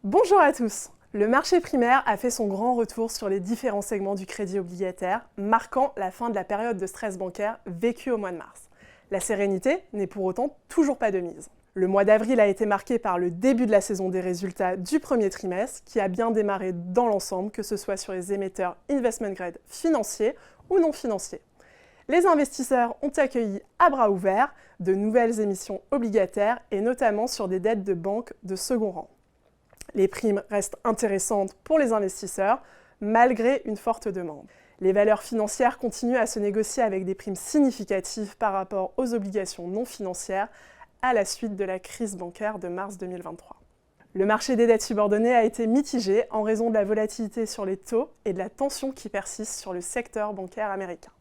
Bonjour à tous. Le marché primaire a fait son grand retour sur les différents segments du crédit obligataire, marquant la fin de la période de stress bancaire vécue au mois de mars. La sérénité n'est pour autant toujours pas de mise. Le mois d'avril a été marqué par le début de la saison des résultats du premier trimestre, qui a bien démarré dans l'ensemble, que ce soit sur les émetteurs investment grade financiers ou non financiers. Les investisseurs ont accueilli à bras ouverts de nouvelles émissions obligataires et notamment sur des dettes de banque de second rang. Les primes restent intéressantes pour les investisseurs, malgré une forte demande. Les valeurs financières continuent à se négocier avec des primes significatives par rapport aux obligations non financières à la suite de la crise bancaire de mars 2023. Le marché des dettes subordonnées a été mitigé en raison de la volatilité sur les taux et de la tension qui persiste sur le secteur bancaire américain.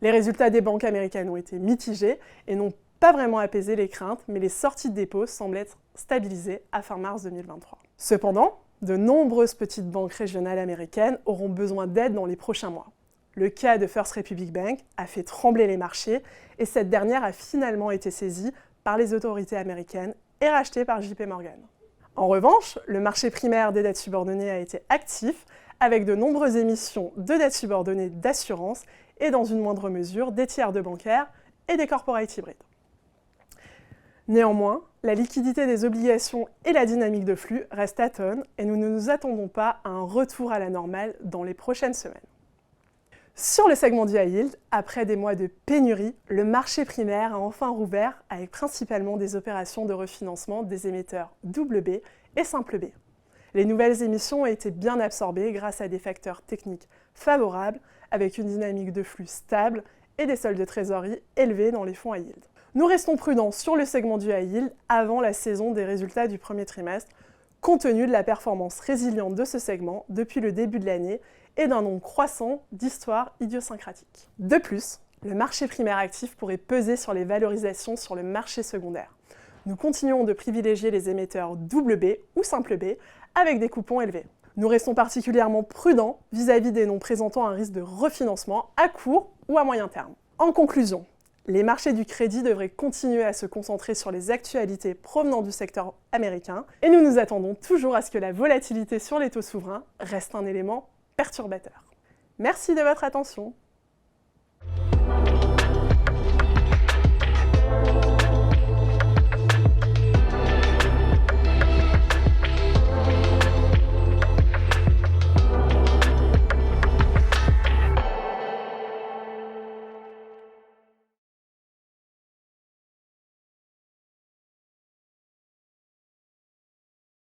Les résultats des banques américaines ont été mitigés et n'ont pas vraiment apaisé les craintes, mais les sorties de dépôt semblent être stabilisées à fin mars 2023. Cependant, de nombreuses petites banques régionales américaines auront besoin d'aide dans les prochains mois. Le cas de First Republic Bank a fait trembler les marchés et cette dernière a finalement été saisie par les autorités américaines et rachetée par JP Morgan. En revanche, le marché primaire des dettes subordonnées a été actif avec de nombreuses émissions de dettes subordonnées d'assurance et dans une moindre mesure des tiers de bancaires et des corporate hybrides. Néanmoins, la liquidité des obligations et la dynamique de flux restent atones et nous ne nous attendons pas à un retour à la normale dans les prochaines semaines. Sur le segment du high yield, après des mois de pénurie, le marché primaire a enfin rouvert avec principalement des opérations de refinancement des émetteurs double B et simple B. Les nouvelles émissions ont été bien absorbées grâce à des facteurs techniques favorables avec une dynamique de flux stable et des soldes de trésorerie élevés dans les fonds high yield. Nous restons prudents sur le segment du high yield avant la saison des résultats du premier trimestre, compte tenu de la performance résiliente de ce segment depuis le début de l'année et d'un nombre croissant d'histoires idiosyncratiques. De plus, le marché primaire actif pourrait peser sur les valorisations sur le marché secondaire. Nous continuons de privilégier les émetteurs double B ou simple B avec des coupons élevés. Nous restons particulièrement prudents vis-à-vis des noms présentant un risque de refinancement à court ou à moyen terme. En conclusion, les marchés du crédit devraient continuer à se concentrer sur les actualités provenant du secteur américain et nous nous attendons toujours à ce que la volatilité sur les taux souverains reste un élément perturbateur. Merci de votre attention.